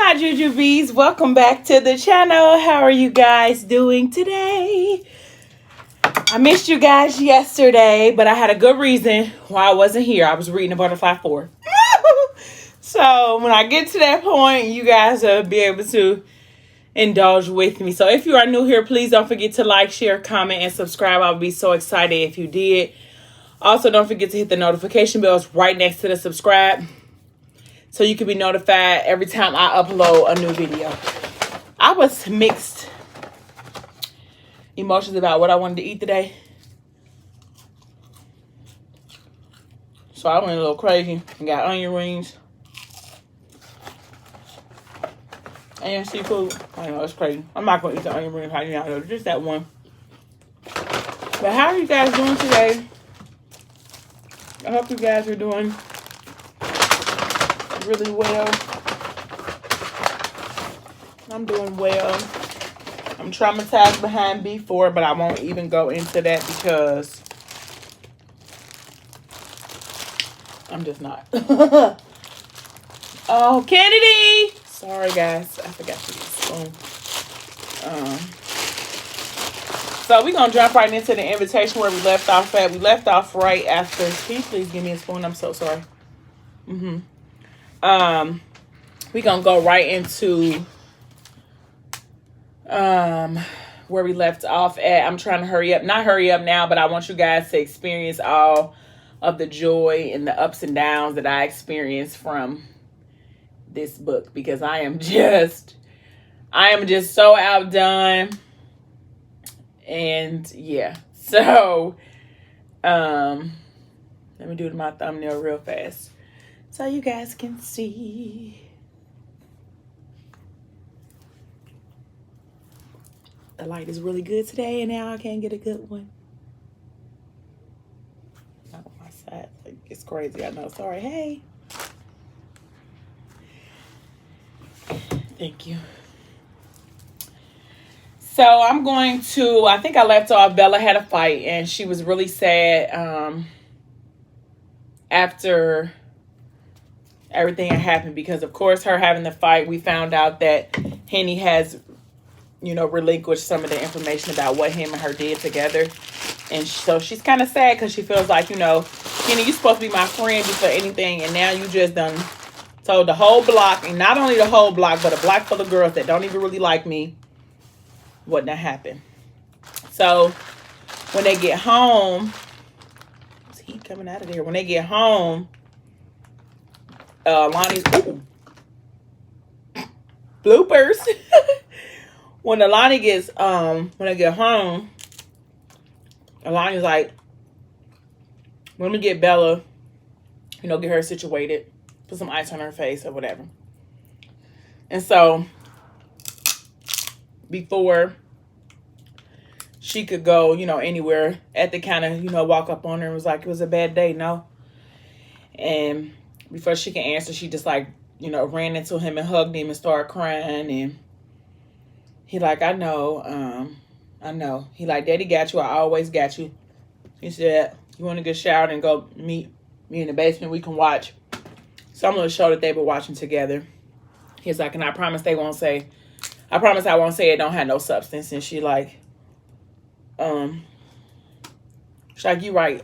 Hi Jujubes, welcome back to the channel. How are you guys doing today? I missed you guys yesterday, but I had a good reason why I wasn't here. I was reading a Butterfly 4. So when I get to that point, you guys will be able to indulge with me. So if you are new here, please don't forget to like, share, comment, and subscribe. I would be so excited if you did. Also, don't forget to hit the notification bell. It's right next to the subscribe, so you can be notified every time I upload a new video. I was mixed emotions about what I wanted to eat today. So I went a little crazy and got onion rings and seafood. I know, it's crazy. I'm not going to eat the onion rings. You know, just that one. But how are you guys doing today? I hope you guys are doing really well. I'm doing well. I'm traumatized behind B4, but I won't even go into that because I'm just not. Oh, Kennedy! Sorry, guys. I forgot to use a spoon. So we're going to jump right into the invitation where we left off at. We left off right after. Can you please give me a spoon? I'm so sorry. We're going to go right into where we left off at. I'm trying to hurry up. Not hurry up now, but I want you guys to experience all of the joy and the ups and downs that I experienced from this book, because I am just so outdone. And yeah, so let me do my thumbnail real fast so you guys can see. The light is really good today, and now I can't get a good one. Not on my side. It's crazy, I know. Sorry. Hey. Thank you. So I'm going to, I think I left off, Bella had a fight, and she was really sad after everything had happened, because of course her having the fight, we found out that Henny has, relinquished some of the information about what him and her did together. And so she's kind of sad because she feels like, Henny, you're supposed to be my friend before anything, and now you just done told the whole block, and not only the whole block, but a block full of girls that don't even really like me, what that happened. So when they get home, there's heat coming out of there. When they get home, Lonnie's bloopers. When Alani gets when they get home, Alani's like, let me get Bella, get her situated, put some ice on her face or whatever. And so before she could go, anywhere, Ethic kind of, walk up on her and was like, it was a bad day, no? And before she can answer, she just like, ran into him and hugged him and started crying. And he like, I know. He like, Daddy got you. I always got you. He said, you want to get showered and go meet me in the basement? We can watch some little show that they were watching together. He's like, and I promise I won't say it don't have no substance. And she like, she's like, you right.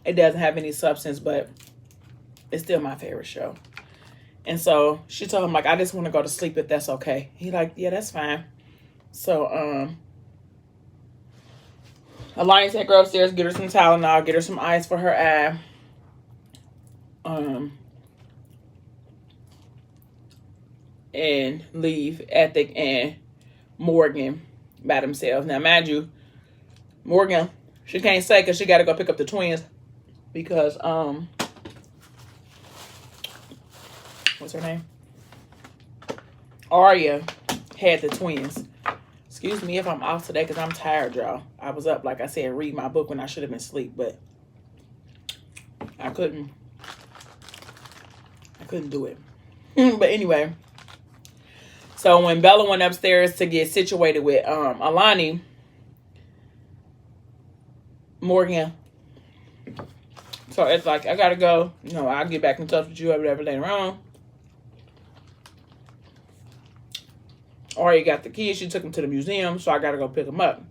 It doesn't have any substance, but it's still my favorite show. And so she told him, like, I just want to go to sleep if that's okay. He like, yeah, that's fine. So Alliance take her upstairs, get her some Tylenol, get her some ice for her eye. And leave Ethic and Morgan by themselves. Now, mind you, Morgan, she can't say because she got to go pick up the twins, because what's her name? Arya had the twins. Excuse me if I'm off today because I'm tired, y'all. I was up, like I said, reading my book when I should have been asleep, but I couldn't do it. But anyway, so when Bella went upstairs to get situated with Alani, Morgan, so it's like, I gotta go. I'll get back in touch with you or whatever later on. already got the kids. She took them to the museum, so I got to go pick them up.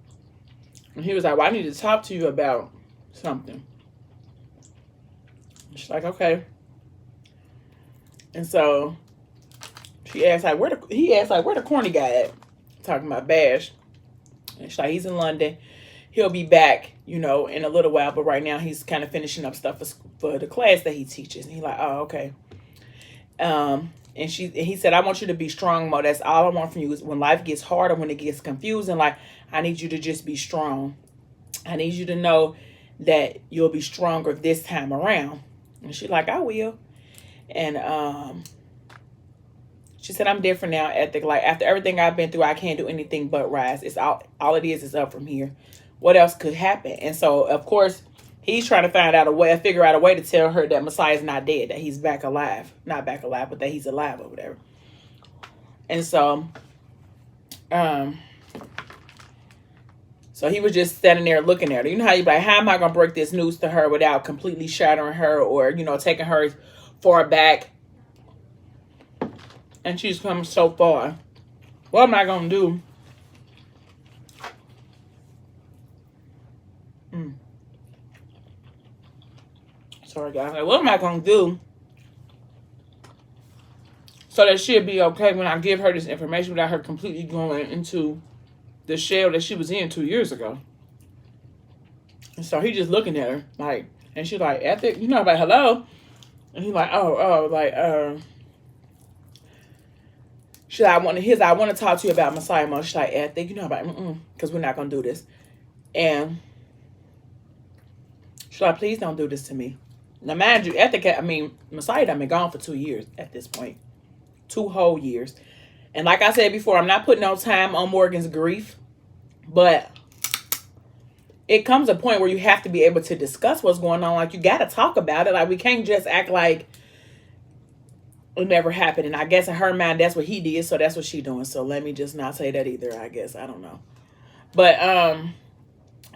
And he was like, well, I need to talk to you about something. She's like, okay. And so he asked, like, where the corny guy at? Talking about Bash. And she's like, he's in London. He'll be back, you know, in a little while. But right now he's kind of finishing up stuff for the class that he teaches. And he's like, oh, okay. And he said, I want you to be strong, Mo. That's all I want from you is when life gets hard or when it gets confusing, like, I need you to just be strong. I need you to know that you'll be stronger this time around. And she's like, I will. And she said, I'm different now, Ethic. Like, after everything I've been through, I can't do anything but rise. It's all it is up from here. What else could happen? And so, of course, he's trying to figure out a way to tell her that Messiah's not dead, that he's back alive. Not back alive, but that he's alive or whatever. And so, so he was just standing there looking at her. You know how you be like, how am I going to break this news to her without completely shattering her or, you know, taking her far back? And she's come so far. What am I going to do? Sorry, guys. Like, what am I going to do so that she'll be okay when I give her this information without her completely going into the shell that she was in 2 years ago? And so he just looking at her, like, and she's like, Ethic, you know, like, hello? And he's like, she's like, I want to talk to you about Messiah Mo. She's like, Ethic, you know, like, because we're not going to do this. And she's like, please don't do this to me. Now, mind you, Messiah done been gone for 2 years at this point. 2 whole years. And like I said before, I'm not putting no time on Morgan's grief. But it comes a point where you have to be able to discuss what's going on. Like, you got to talk about it. Like, we can't just act like it never happened. And I guess in her mind, that's what he did. So that's what she's doing. So let me just not say that either, I guess. I don't know. But,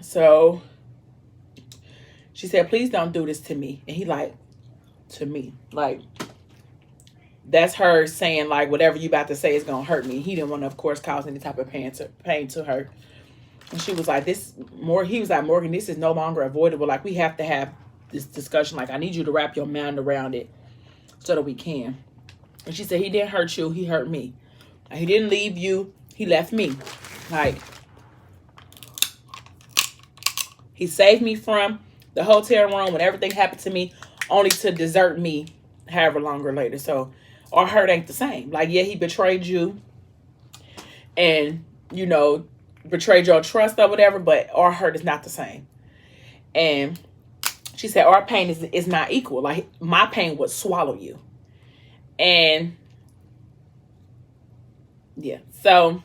so she said, please don't do this to me. And he like, to me. Like, that's her saying, like, whatever you about to say is going to hurt me. He didn't want to, of course, cause any type of pain to her. And she was like, he was like, Morgan, this is no longer avoidable. Like, we have to have this discussion. Like, I need you to wrap your mind around it so that we can. And she said, he didn't hurt you. He hurt me. Like, he didn't leave you. He left me. Like, he saved me from the hotel room when everything happened to me, only to desert me however longer later. So our hurt ain't the same. Like, yeah, he betrayed you and, you know, betrayed your trust or whatever, but our hurt is not the same. And she said, our pain is not equal. Like, my pain would swallow you. And yeah, so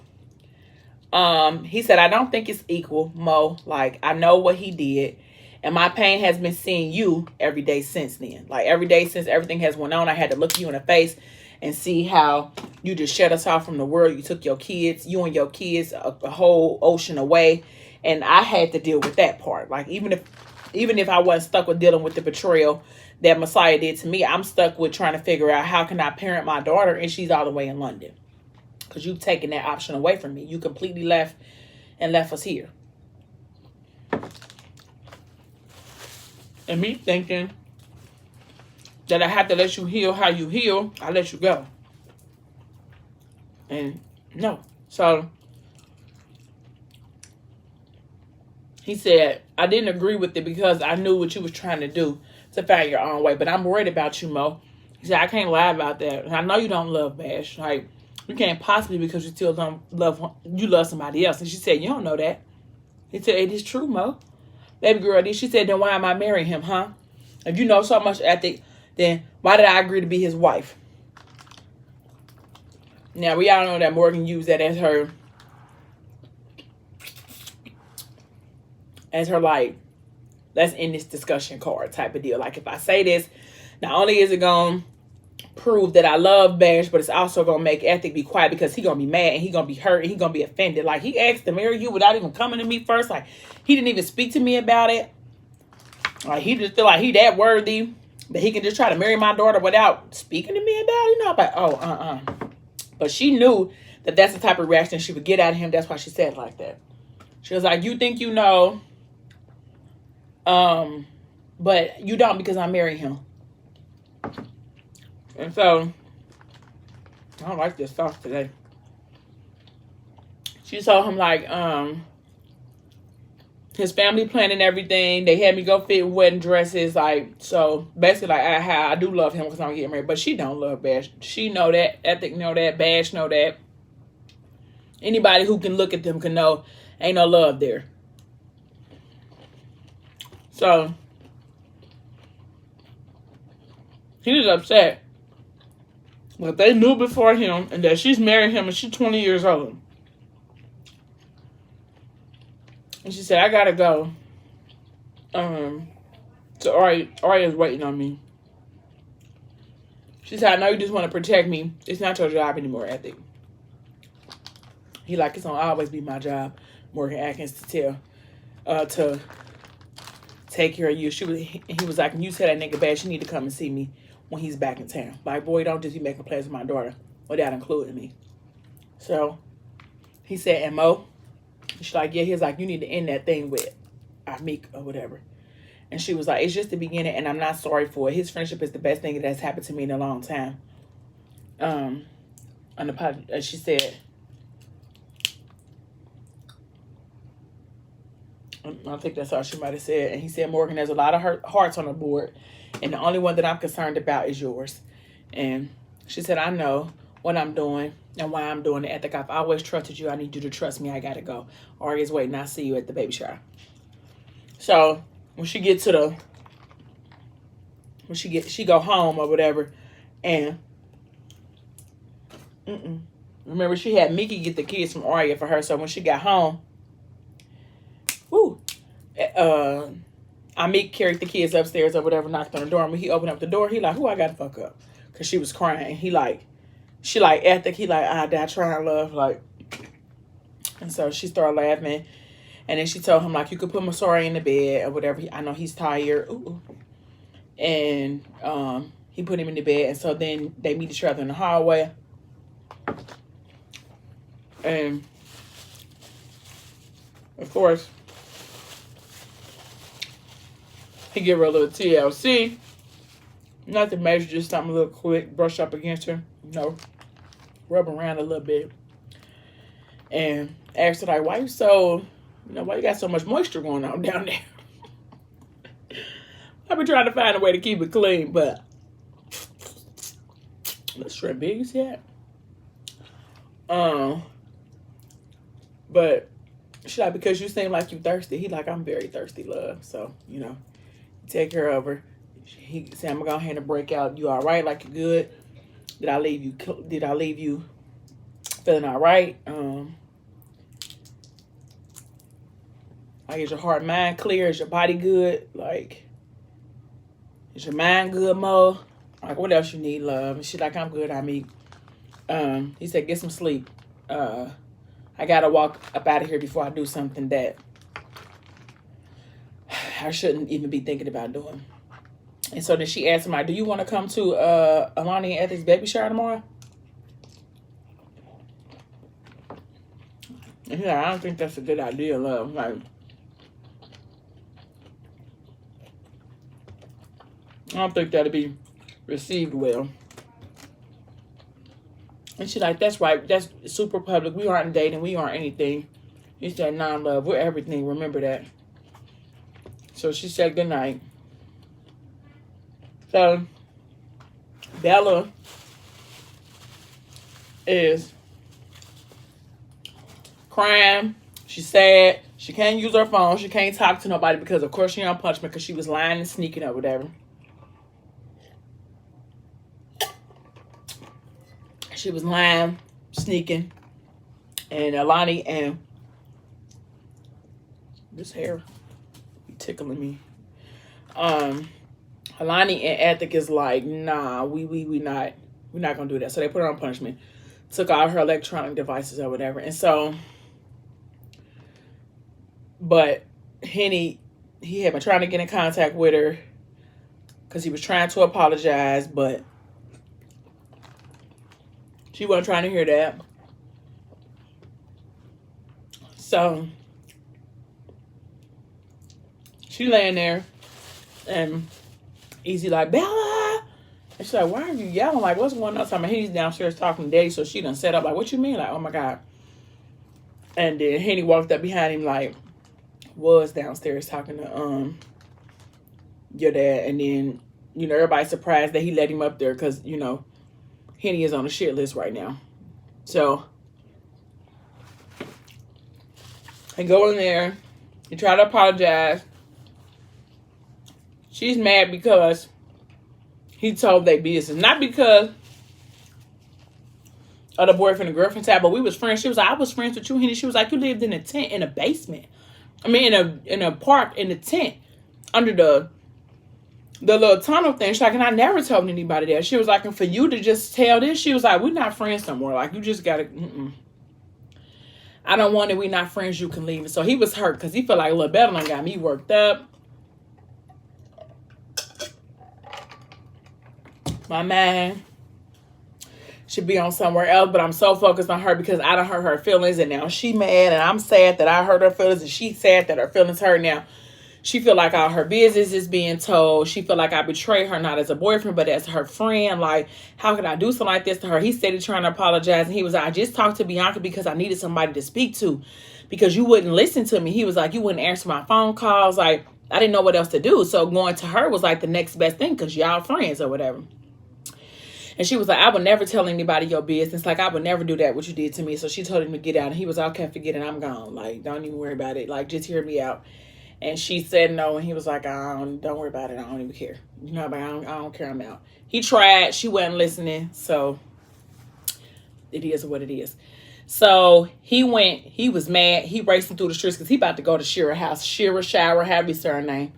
he said, I don't think it's equal, Mo. Like, I know what he did. And my pain has been seeing you every day since then. Like, every day since everything has went on, I had to look you in the face and see how you just shut us off from the world. You took you and your kids a whole ocean away. And I had to deal with that part. Like, even if I wasn't stuck with dealing with the betrayal that Messiah did to me, I'm stuck with trying to figure out how can I parent my daughter, and she's all the way in London. Because you've taken that option away from me. You completely left us here. And me thinking that I have to let you heal how you heal, I let you go. And no. So he said, I didn't agree with it because I knew what you was trying to do to find your own way. But I'm worried about you, Mo. He said, I can't lie about that. And I know you don't love Bash. Like, you can't possibly, because you still don't love somebody else. And she said, you don't know that. He said, it is true, Mo. Baby girl, she said, then why am I marrying him, huh? If you know so much ethic, then why did I agree to be his wife? Now, we all know that Morgan used that as her like, let's end this discussion card type of deal. Like, if I say this, not only is it going to prove that I love Bash, but it's also going to make Ethic be quiet because he going to be mad and he going to be hurt and he going to be offended. Like, he asked to marry you without even coming to me first. Like, he didn't even speak to me about it. Like, he just feel like he that worthy that he can just try to marry my daughter without speaking to me about it. You know, I'm like, But she knew that that's the type of reaction she would get out of him. That's why she said it like that. She was like, you think you know, but you don't, because I married him. And so, I don't like this sauce today. She told him, like, his family planning everything. They had me go fit wedding dresses. Like, so basically, like, I do love him because I'm getting married. But she don't love Bash. She know that. Ethic know that. Bash know that. Anybody who can look at them can know ain't no love there. So, he was upset. But they knew before him, and that she's married him and she's 20 years old. And she said, I gotta go. So Aria's waiting on me. She said, I know you just want to protect me. It's not your job anymore, Ethic. He like, it's gonna always be my job, Morgan Atkins, to take care of you. He was like, you said that nigga Bash, you need to come and see me when he's back in town. Like, boy, don't just be making plans with my daughter without including me. So he said, and Mo? She's like, yeah. He was like, you need to end that thing with Amik or whatever. And she was like, it's just the beginning, and I'm not sorry for it. His friendship is the best thing that's happened to me in a long time. On the podcast, she said, I think that's all she might have said. And he said, Morgan, there's a lot of hearts on the board, and the only one that I'm concerned about is yours. And she said, I know what I'm doing and why I'm doing it. Ethic, I've always trusted you. I need you to trust me. I gotta go. Aria's waiting. I'll see you at the baby shower. So when she get to the, she go home or whatever, and remember she had Mickey get the kids from Aria for her. So when she got home, Amik carried the kids upstairs or whatever, knocked on the door. And when he opened up the door, he like, who I gotta fuck up? Cause she was crying. She like Ethic. He like, did I try and love? Like, and so she started laughing. And then she told him, like, you could put Masari in the bed or whatever. I know he's tired. Ooh. And he put him in the bed. And so then they meet each other in the hallway. And, of course, he give her a little TLC. Nothing major, just something a little quick. Brush up against her. Rub around a little bit. And asked her, like, why you got so much moisture going on down there? I've been trying to find a way to keep it clean, but let's shrimp big as yet. But she's like, because you seem like you thirsty. He like, I'm very thirsty, love. So, take her over. He said, I'm gonna go ahead and break out. You all right? Like, you good? Did I leave you feeling all right? Like, is your heart, mind clear? Is your body good? Like, is your mind good, Mo? Like, what else you need, love? And she's like, I'm good, Amik. He said, get some sleep. I gotta walk up out of here before I do something that I shouldn't even be thinking about doing. And so then she asked him, like, do you want to come to Alani and Ethic's baby shower tomorrow? And he's like, I don't think that's a good idea, love. Like, I don't think that'll be received well. And she's like, that's right. That's super public. We aren't dating. We aren't anything. He said, nah, love. We're everything. Remember that. So she said goodnight. So Bella is crying. She's sad. She can't use her phone. She can't talk to nobody because, of course, she on punishment because she was lying and sneaking or whatever. She was lying, sneaking, and Alani and this hair tickling me. Alani and Ethic is like, nah, we're not gonna do that. So they put her on punishment, took all her electronic devices or whatever, and so, but Henny, he had been trying to get in contact with her because he was trying to apologize, but She wasn't trying to hear that. So she laying there, and Easy like, Bella. And she's like, why are you yelling? Like, what's going on? So he's downstairs talking to Daddy, so she done set up. Like, what you mean? Like, oh my God. And then Henny walked up behind him, like, was downstairs talking to your dad. And then, you know, everybody's surprised that he let him up there because, you know, Henny is on the shit list right now. So I go in there, he try to apologize. She's mad because he told their business. Not because of the boyfriend and girlfriend side, but we was friends. She was like, I was friends with you, Henny. She was like, you lived in a tent in a basement. I mean, in a park, in a tent, under the little tunnel thing. She's like, and I never told anybody that. She was like, and for you to just tell this, she was like, we're not friends no more. Like, you just gotta, I don't want it. We're not friends. You can leave. And so he was hurt because he felt like a little better and got me worked up. My man should be on somewhere else, but I'm so focused on her because I done hurt her feelings, and now she mad, and I'm sad that I hurt her feelings, and she's sad that her feelings hurt. Now she feel like all her business is being told. She feel like I betrayed her, not as a boyfriend, but as her friend. Like, how could I do something like this to her? He said he's trying to apologize, and he was like, I just talked to Bianca because I needed somebody to speak to, because you wouldn't listen to me. He was like, you wouldn't answer my phone calls. Like, I didn't know what else to do. So going to her was like the next best thing because y'all friends or whatever. And she was like, I would never tell anybody your business. Like, I would never do that, what you did to me. So she told him to get out. And he was like, okay, forget it. I'm gone. Like, don't even worry about it. Like, just hear me out. And she said no. And he was like, don't worry about it. I don't even care. You know, I don't care. I'm out. He tried. She wasn't listening. So it is what it is. So he was mad. He racing through the streets because he about to go to Shira's house. Shira, Shower, have his surname.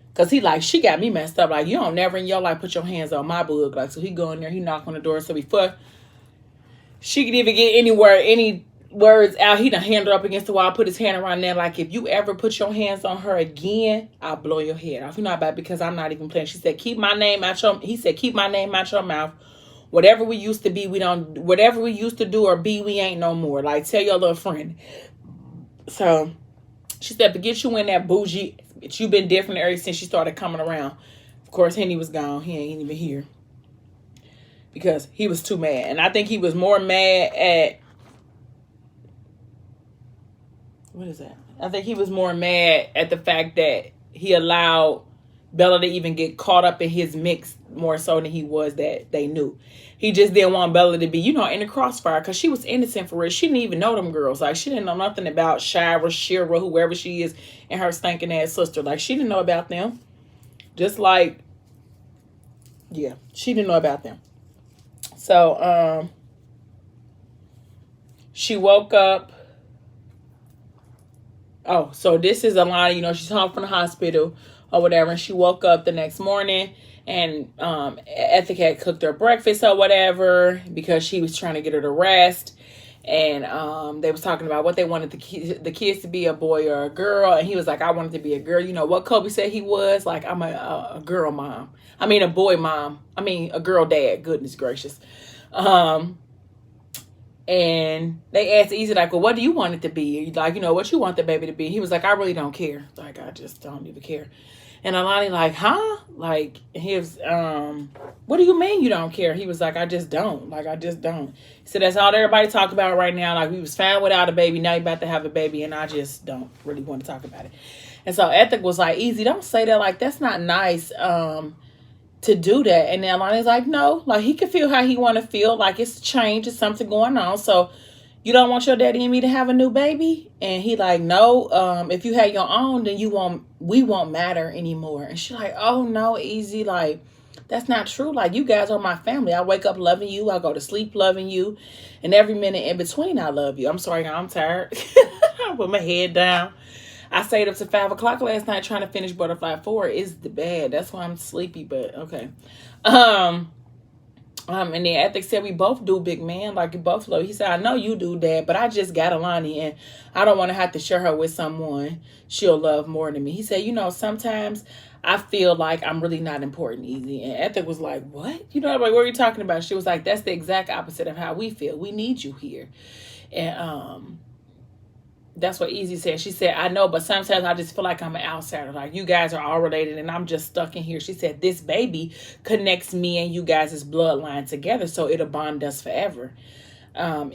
Because he like, she got me messed up. Like, you don't never in your life put your hands on my book. Like, so he go in there, he knock on the door. So before she could even get any words out, he done hand her up against the wall, put his hand around there. Like, if you ever put your hands on her again, I'll blow your head off. You know about it because I'm not even playing. She said, keep my name out your mouth. Whatever we used to be, whatever we used to do or be, we ain't no more. Like, tell your little friend. So she said, forget you in that bougie. You've been different ever since she started coming around. Of course, Henny was gone. He ain't even here because he was too mad. And I think he was more mad at, what is that? I think he was more mad at the fact that he allowed Bella to even get caught up in his mix more so than he was that they knew. He just didn't want Bella to be, you know, in the crossfire because she was innocent for real. She didn't even know them girls. Like, she didn't know nothing about Shira, whoever she is, and her stinking ass sister. Like, she didn't know about them. Just like, yeah, she didn't know about them. So, she woke up. Oh, so this is Alana, you know, she's home from the hospital or whatever, and she woke up the next morning, and Ethic had cooked her breakfast or whatever because she was trying to get her to rest. And they was talking about what they wanted the kids to be, a boy or a girl. And he was like, I wanted to be a girl. You know what Kobe said he was? Like, I'm a girl mom. I mean, a boy mom. I mean, a girl dad. Goodness gracious. And they asked Easy, like, well, what do you want it to be? Like, you know, what you want the baby to be? He was like, I really don't care. Like, I just don't even care. And Alani like, huh? Like, he was, what do you mean you don't care? He was like, I just don't. Like, I just don't. He said, that's all everybody talk about right now. Like, we was fine without a baby. Now you about to have a baby. And I just don't really want to talk about it. And so Ethic was like, Easy, don't say that. Like, that's not nice to do that. And then Alani's like, no. Like, he can feel how he want to feel. Like, it's a change. It's something going on. So you don't want your daddy and me to have a new baby? And he like, no, if you had your own, then we won't matter anymore. And she's like, oh no, Easy, like, that's not true. Like, you guys are my family. I wake up loving you. I go to sleep loving you. And every minute in between, I love you. I'm sorry, I'm tired. I put my head down. I stayed up to 5 o'clock last night trying to finish Butterfly 4. It's the bad. That's why I'm sleepy, but okay. And then Ethic said, we both do, big man. Like, you both love. He said, I know you do, Dad, but I just got Alani, and I don't want to have to share her with someone she'll love more than me. He said, you know, sometimes I feel like I'm really not important, Easy. And Ethic was like, what? You know, I'm like, what are you talking about? She was like, that's the exact opposite of how we feel. We need you here. And that's what Easy said. She said, I know, but sometimes I just feel like I'm an outsider. Like, you guys are all related and I'm just stuck in here. She said, this baby connects me and you guys' bloodline together, so it'll bond us forever.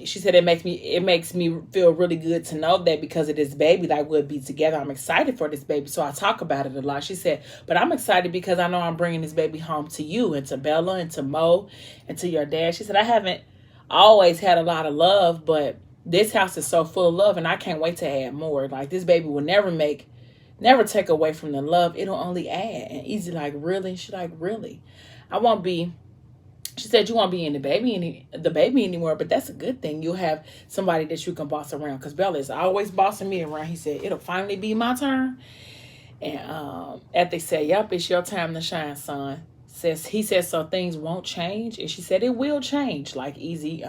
She said, it makes me feel really good to know that because of this baby, like, we'll be together. I'm excited for this baby, so I talk about it a lot. She said, but I'm excited because I know I'm bringing this baby home to you and to Bella and to Mo and to your dad. She said, I haven't always had a lot of love, but this house is so full of love and I can't wait to add more. Like, this baby will never take away from the love. It'll only add. And Easy like, really? She like, really? I won't be. She said, you won't be in the baby anymore, but that's a good thing. You'll have somebody that you can boss around, because Bella is always bossing me around. He said, it'll finally be my turn. And Ethic said, yep, it's your time to shine, son. He says, so things won't change. And she said, it will change, like Easy.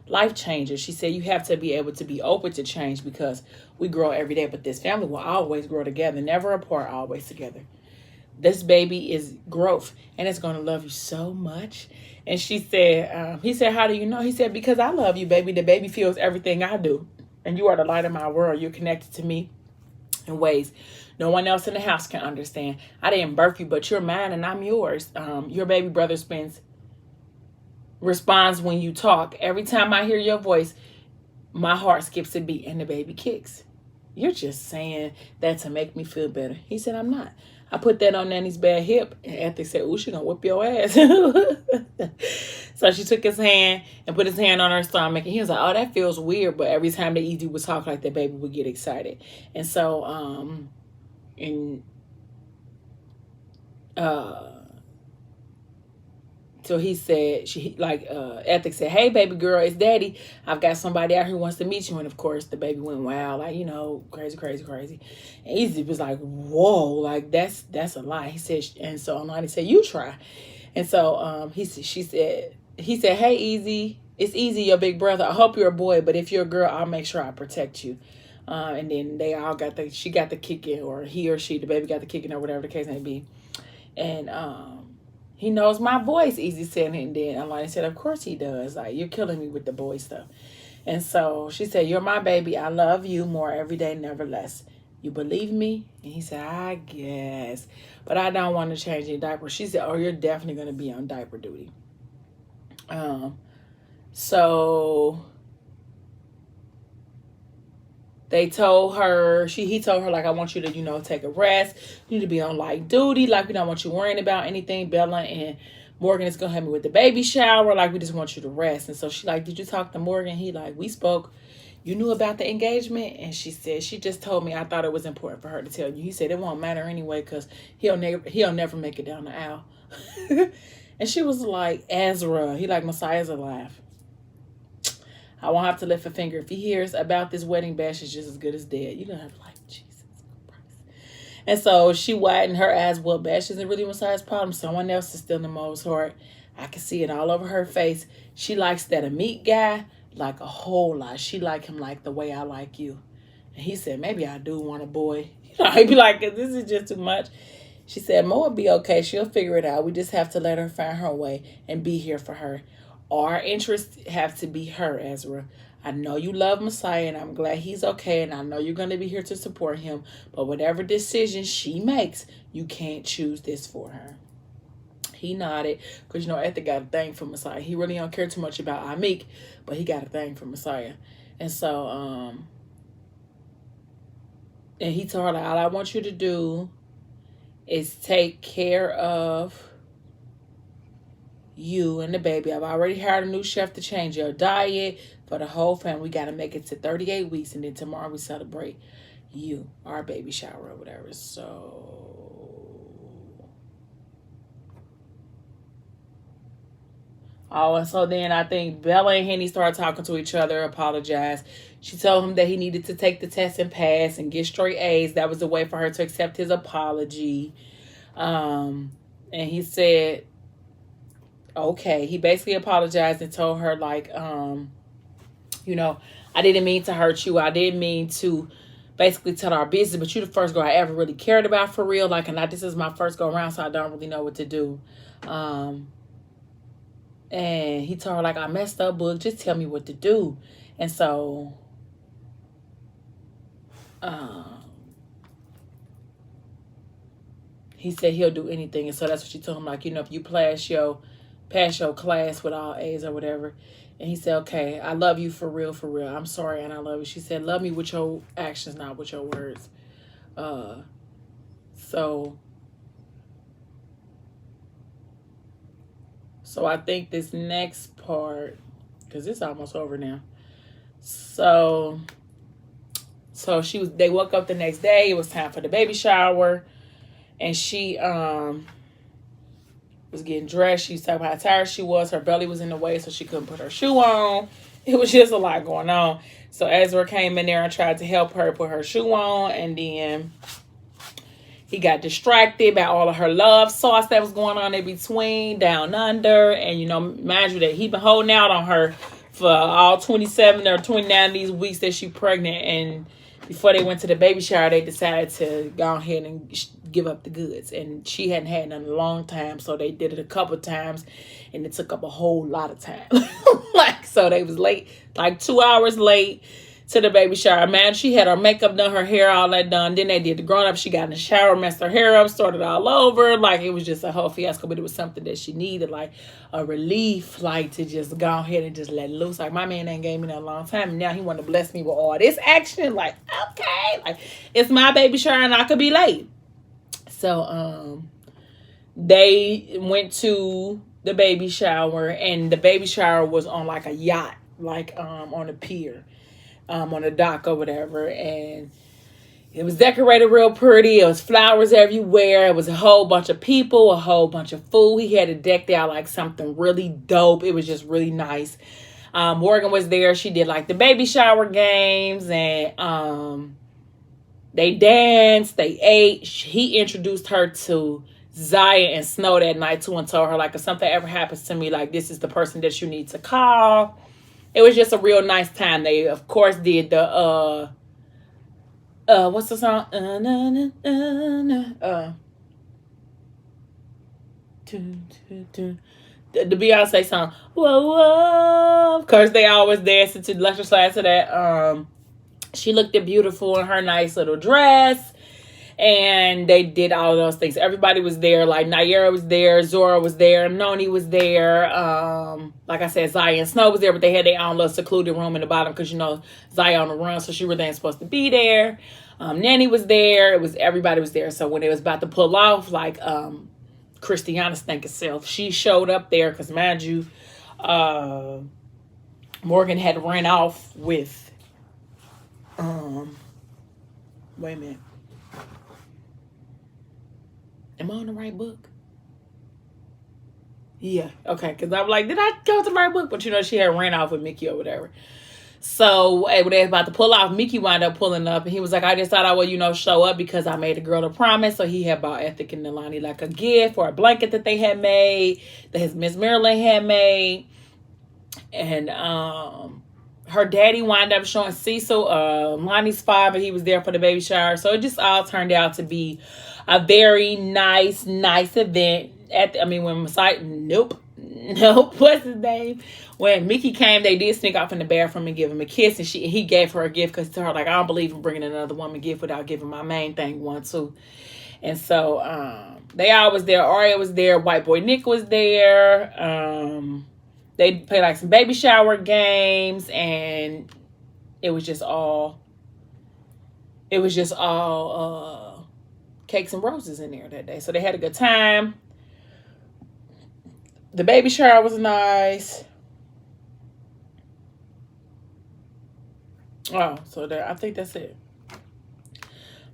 Life changes. She said, you have to be able to be open to change, because we grow every day, but this family will always grow together, never apart, always together. This baby is growth and it's going to love you so much. And she said, he said, how do you know? He said, because I love you, baby. The baby feels everything I do. And you are the light of my world. You're connected to me in ways no one else in the house can understand. I didn't birth you, but you're mine and I'm yours. Your baby brother responds when you talk. Every time I hear your voice, my heart skips a beat and the baby kicks. You're just saying that to make me feel better. He said, I'm not. I put that on Nanny's bad hip, and Ethic said, ooh, she gonna whip your ass. So she took his hand and put his hand on her stomach, and he was like, oh, that feels weird. But every time that Easy would talk like that, baby would get excited. And so, so he said, Ethic said, hey, baby girl, it's daddy. I've got somebody out here who wants to meet you. And of course, the baby went wild, like, crazy. And Easy was like, whoa, like, that's a lie. He said, and so Alani said, you try. And so he said, hey, Easy, it's Easy, your big brother. I hope you're a boy, but if you're a girl, I'll make sure I protect you. And then they all she got the kicking, or he or she, the baby got the kicking, or whatever the case may be. And, he knows my voice, Easy said. And then Alani said, of course he does. Like, you're killing me with the boy stuff. And so she said, you're my baby. I love you more every day, never less. You believe me? And he said, I guess. But I don't want to change any diapers. She said, oh, you're definitely going to be on diaper duty. So they told her, he told her, like, I want you to, take a rest. You need to be on light duty. Like, we don't want you worrying about anything. Bella and Morgan is going to help me with the baby shower. Like, we just want you to rest. And so she like, did you talk to Morgan? He like, we spoke. You knew about the engagement? And she said, she just told me I thought it was important for her to tell you. He said, it won't matter anyway, because he'll never make it down the aisle. And she was like, Ezra. He like, Messiah's alive. I won't have to lift a finger. If he hears about this wedding bash, is just as good as dead. You don't have to like, Jesus Christ. And so she widened her eyes. Well, bash isn't really Messiah's problem. Someone else is still in Mo's heart. I can see it all over her face. She likes that Amit guy like a whole lot. She like him like the way I like you. And he said, maybe I do want a boy. He'd be like, this is just too much. She said, Mo will be okay. She'll figure it out. We just have to let her find her way and be here for her. Our interests have to be her, Ezra. I know you love Messiah, and I'm glad he's okay, and I know you're going to be here to support him. But whatever decision she makes, you can't choose this for her. He nodded, because, Ethic got a thing for Messiah. He really don't care too much about Amik, but he got a thing for Messiah. And so, and he told her, like, all I want you to do is take care of you and the baby. I've already hired a new chef to change your diet for the whole family. We got to make it to 38 weeks, and then tomorrow we celebrate you, our baby shower or whatever. And so then I think Bella and Henny started talking to each other, apologized. She told him that he needed to take the test and pass and get straight A's. That was the way for her to accept his apology. And he said, okay. He basically apologized and told her, like, I didn't mean to hurt you. I didn't mean to basically tell our business, but you the first girl I ever really cared about for real. Like, and this is my first go around, so I don't really know what to do. And he told her, like, I messed up, book. Just tell me what to do. And so, he said he'll do anything. And so that's what she told him. Like, if you pass your class with all A's or whatever. And he said, okay, I love you for real, for real. I'm sorry, and I love you. She said, love me with your actions, not with your words. So I think this next part, because it's almost over now. So they woke up the next day. It was time for the baby shower. And she was getting dressed. She was talking about how tired she was. Her belly was in the way, so she couldn't put her shoe on. It was just a lot going on. So Ezra came in there and tried to help her put her shoe on. And then he got distracted by all of her love sauce that was going on in between, down under. And, mind you that he been holding out on her for all 27 or 29 of these weeks that she's pregnant. And before they went to the baby shower, they decided to go ahead and give up the goods. And she hadn't had none in a long time, so they did it a couple of times, and it took up a whole lot of time. So they was late, like 2 hours late to the baby shower. Man, she had her makeup done, her hair, all that done. Then they did the grown up. She got in the shower, messed her hair up, started all over. Like, it was just a whole fiasco, but it was something that she needed, like a relief, like to just go ahead and just let it loose. Like, my man ain't gave me that a long time, and now he want to bless me with all this action. Like, okay, like, it's my baby shower and I could be late. So they went to the baby shower, and the baby shower was on like a yacht, like on a pier, on a dock or whatever. And it was decorated real pretty. It was flowers everywhere. It was a whole bunch of people, a whole bunch of food. He had it decked out like something really dope. It was just really nice. Morgan was there. She did like the baby shower games, and they danced, they ate. He introduced her to Zaya and Snow that night too, and told her, like, if something ever happens to me, like, this is the person that you need to call. It was just a real nice time. They, of course, did the what's the song? The Beyonce song. Whoa, whoa. Of course, they always dance to the lecture slide to that. She looked beautiful in her nice little dress. And they did all of those things. Everybody was there. Like, Naira was there. Zora was there. Noni was there. Like I said, Zaya and Snow was there. But they had their own little secluded room in the bottom. Because, Zaya on the run. So she really ain't supposed to be there. Nanny was there. Everybody was there. So when it was about to pull off, like, Christiana's thinking self, she showed up there. Because, mind you, Morgan had ran off with, wait a minute. Am I on the right book? Yeah, okay. Because I'm like, did I go to the right book? But, she had ran off with Mickey or whatever. So, when they were about to pull off, Mickey wound up pulling up. And he was like, I just thought I would, show up because I made a girl a promise. So, he had bought Ethic and Nilani like a gift or a blanket that they had made, that his Miss Marilyn had made. And her daddy wound up showing Cecil, Lonnie's father. He was there for the baby shower. So, it just all turned out to be a very nice event. When Messiah, nope, what's his name? When Mickey came, they did sneak off in the bathroom and give him a kiss, and he gave her a gift because to her, like, I don't believe in bringing another woman gift without giving my main thing one too. And so they all was there. Aria was there. White Boy Nick was there. They played like some baby shower games, and it was just all cakes and roses in there that day. So they had a good time. The baby shower was nice. Oh, so I think that's it.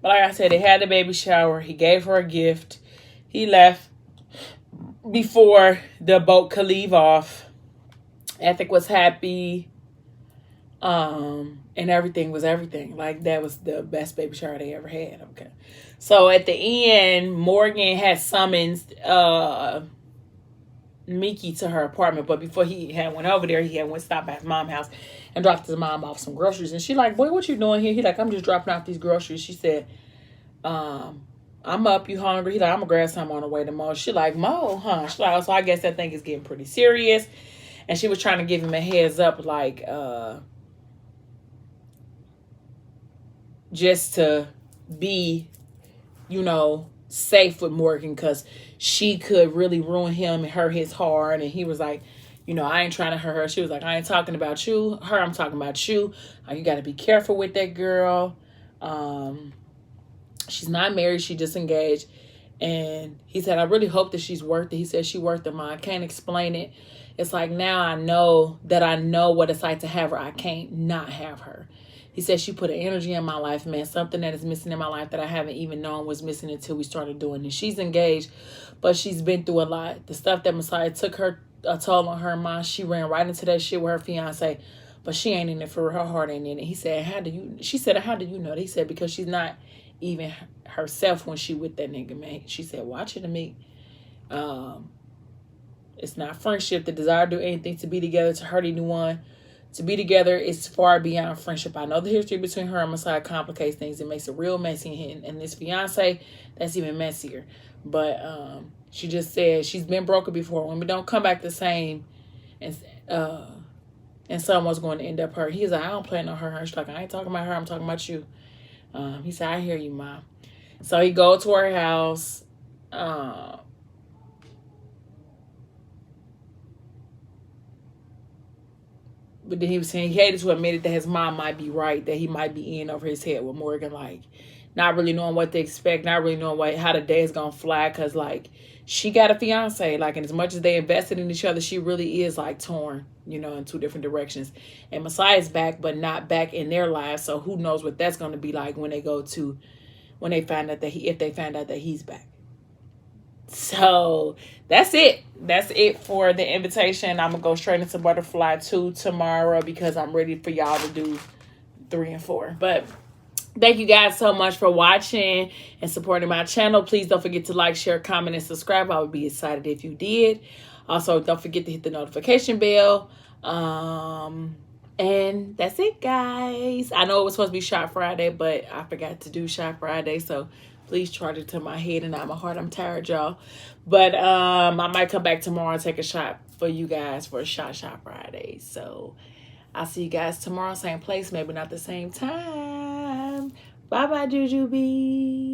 But like I said, they had the baby shower. He gave her a gift. He left before the boat could leave off. Ethic was happy. And everything was everything. Like, that was the best baby shower they ever had. Okay. So at the end, Morgan had summoned Mickey to her apartment, but before he had went over there, he had went stopped at his mom's house and dropped his mom off some groceries. And she like, boy, what you doing here? He like, I'm just dropping off these groceries. She said, I'm up, you hungry? He like, I'm gonna grab some on the way to Mo. She like, Mo, huh? She like, so I guess that thing is getting pretty serious. And she was trying to give him a heads up, like, just to be, you know, safe with Morgan, because she could really ruin him and hurt his heart. And he was like, you know, I ain't trying to hurt her. She was like, I ain't talking about you, her, I'm talking about you. You got to be careful with that girl. She's not married, she just engaged. And he said, I really hope that she's worth it. He said, she worth it, Ma. I can't explain it. It's like, now I know what it's like to have her. I can't not have her. He said, she put an energy in my life, man. Something that is missing in my life that I haven't even known was missing until we started doing it. She's engaged, but she's been through a lot. The stuff that Messiah took her a toll on her mind. She ran right into that shit with her fiance, but she ain't in it for her heart ain't in it. He said, she said, how do you know? He said, because she's not even herself when she with that nigga, man. She said, watch it to me. It's not friendship, the desire to do anything, to be together, to hurt anyone. To be together is far beyond friendship. I know the history between her and Messiah complicates things. It makes it real messy. And this fiance, that's even messier. But she just said she's been broken before. Women don't come back the same. And someone's going to end up hurt. He's like, I don't plan on her. She's like, I ain't talking about her. I'm talking about you. He said, I hear you, Mom. So he go to her house. But then he was saying he hated to admit it, that his mom might be right, that he might be in over his head with Morgan, like, not really knowing what to expect, not really knowing how the day is going to fly, because, like, she got a fiance, like, and as much as they invested in each other, she really is, like, torn, you know, in two different directions. And Messiah's back, but not back in their lives, so who knows what that's going to be like when they find out if they find out that he's back. So that's it. That's it for the invitation. I'm gonna go straight into Butterfly 2 tomorrow because I'm ready for y'all to do 3 and 4. But thank you guys so much for watching and supporting my channel. Please don't forget to like, share, comment, and subscribe. I would be excited if you did. Also, don't forget to hit the notification bell. And that's it, guys. I know it was supposed to be Shop Friday, but I forgot to do Shop Friday, so please charge it to my head and not my heart. I'm tired, y'all. But I might come back tomorrow and take a shot for you guys for a Shop Friday. So I'll see you guys tomorrow, same place, maybe not the same time. Bye-bye, Jujubee.